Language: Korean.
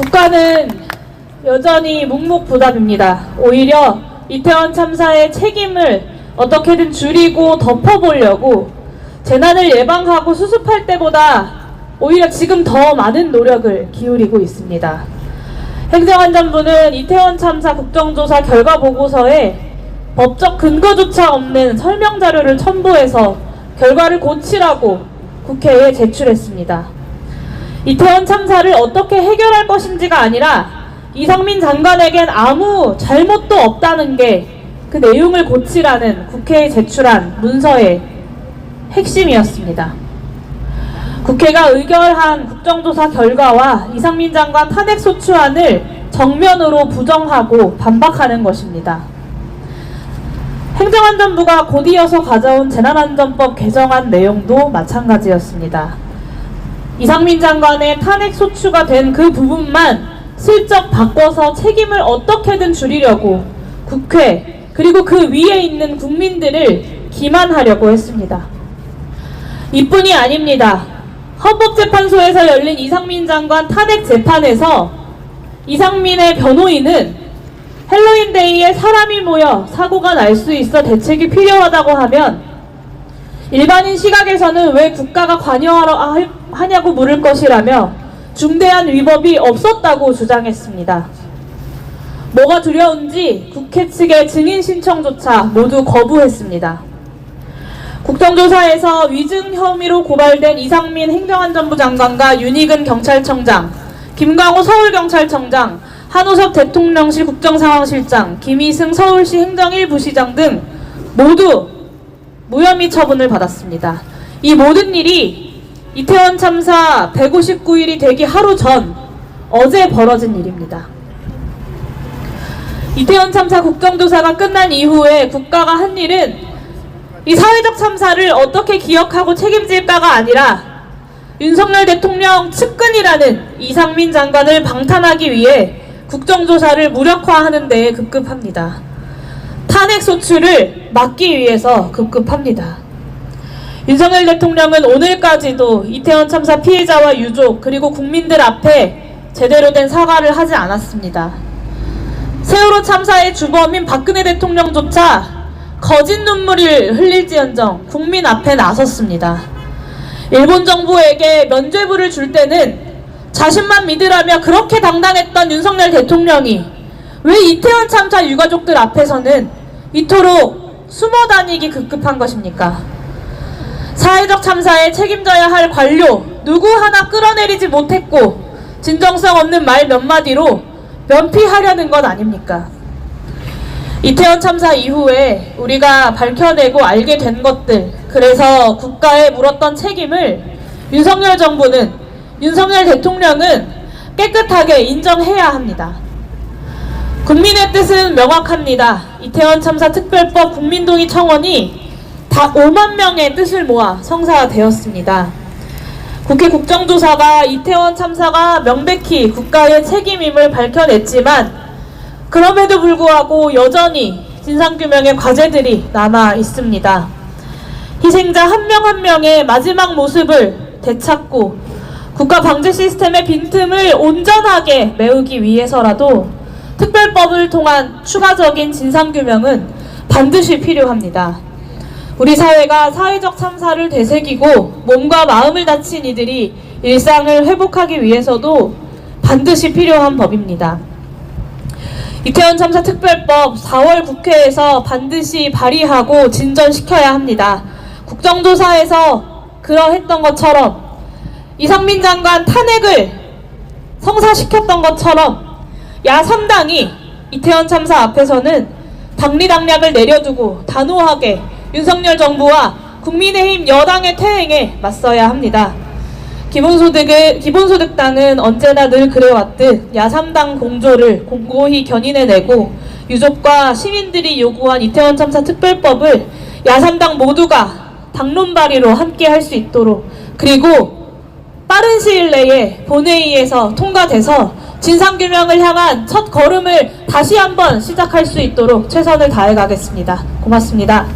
국가는 여전히 묵묵부답입니다. 오히려 이태원 참사의 책임을 어떻게든 줄이고 덮어보려고 재난을 예방하고 수습할 때보다 오히려 지금 더 많은 노력을 기울이고 있습니다. 행정안전부는 이태원 참사 국정조사 결과 보고서에 법적 근거조차 없는 설명자료를 첨부해서 결과를 고치라고 국회에 제출했습니다. 이태원 참사를 어떻게 해결할 것인지가 아니라 이상민 장관에겐 아무 잘못도 없다는 게 그 내용을 고치라는 국회에 제출한 문서의 핵심이었습니다. 국회가 의결한 국정조사 결과와 이상민 장관 탄핵소추안을 정면으로 부정하고 반박하는 것입니다. 행정안전부가 곧이어서 가져온 재난안전법 개정안 내용도 마찬가지였습니다. 이상민 장관의 탄핵소추가 된 그 부분만 슬쩍 바꿔서 책임을 어떻게든 줄이려고 국회 그리고 그 위에 있는 국민들을 기만하려고 했습니다. 이뿐이 아닙니다. 헌법재판소에서 열린 이상민 장관 탄핵 재판에서 이상민의 변호인은 헬로윈데이에 사람이 모여 사고가 날 수 있어 대책이 필요하다고 하면 일반인 시각에서는 왜 국가가 관여하러 하냐고 물을 것이라며 중대한 위법이 없었다고 주장했습니다. 뭐가 두려운지 국회 측의 증인 신청조차 모두 거부했습니다. 국정조사에서 위증 혐의로 고발된 이상민 행정안전부 장관과 윤희근 경찰청장, 김광호 서울경찰청장, 한우섭 대통령실 국정상황실장, 김희승 서울시 행정 1부시장 등 모두 무혐의 처분을 받았습니다. 이 모든 일이 이태원 참사 159일이 되기 하루 전 어제 벌어진 일입니다. 이태원 참사 국정조사가 끝난 이후에 국가가 한 일은 이 사회적 참사를 어떻게 기억하고 책임질까가 아니라 윤석열 대통령 측근이라는 이상민 장관을 방탄하기 위해 국정조사를 무력화하는 데에 급급합니다. 탄핵소추를 막기 위해서 급급합니다. 윤석열 대통령은 오늘까지도 이태원 참사 피해자와 유족 그리고 국민들 앞에 제대로 된 사과를 하지 않았습니다. 세월호 참사의 주범인 박근혜 대통령조차 거짓 눈물을 흘릴지언정 국민 앞에 나섰습니다. 일본 정부에게 면죄부를 줄 때는 자신만 믿으라며 그렇게 당당했던 윤석열 대통령이 왜 이태원 참사 유가족들 앞에서는 이토록 숨어 다니기 급급한 것입니까? 사회적 참사에 책임져야 할 관료 누구 하나 끌어내리지 못했고 진정성 없는 말 몇 마디로 면피하려는 것 아닙니까? 이태원 참사 이후에 우리가 밝혀내고 알게 된 것들, 그래서 국가에 물었던 책임을 윤석열 정부는, 윤석열 대통령은 깨끗하게 인정해야 합니다. 국민의 뜻은 명확합니다. 이태원 참사 특별법 국민동의 청원이 다 5만 명의 뜻을 모아 성사되었습니다. 국회 국정조사가 이태원 참사가 명백히 국가의 책임임을 밝혀냈지만 그럼에도 불구하고 여전히 진상규명의 과제들이 남아 있습니다. 희생자 한 명 한 명의 마지막 모습을 되찾고 국가 방제 시스템의 빈틈을 온전하게 메우기 위해서라도 특별법을 통한 추가적인 진상규명은 반드시 필요합니다. 우리 사회가 사회적 참사를 되새기고 몸과 마음을 다친 이들이 일상을 회복하기 위해서도 반드시 필요한 법입니다. 이태원 참사 특별법 4월 국회에서 반드시 발의하고 진전시켜야 합니다. 국정조사에서 그러했던 것처럼 이상민 장관 탄핵을 성사시켰던 것처럼 야3당이 이태원 참사 앞에서는 당리당략을 내려두고 단호하게 윤석열 정부와 국민의힘 여당의 퇴행에 맞서야 합니다. 기본소득당은 언제나 늘 그래왔듯 야3당 공조를 공고히 견인해내고 유족과 시민들이 요구한 이태원 참사 특별법을 야3당 모두가 당론 발의로 함께 할 수 있도록, 그리고 빠른 시일 내에 본회의에서 통과돼서 진상규명을 향한 첫 걸음을 다시 한번 시작할 수 있도록 최선을 다해 가겠습니다. 고맙습니다.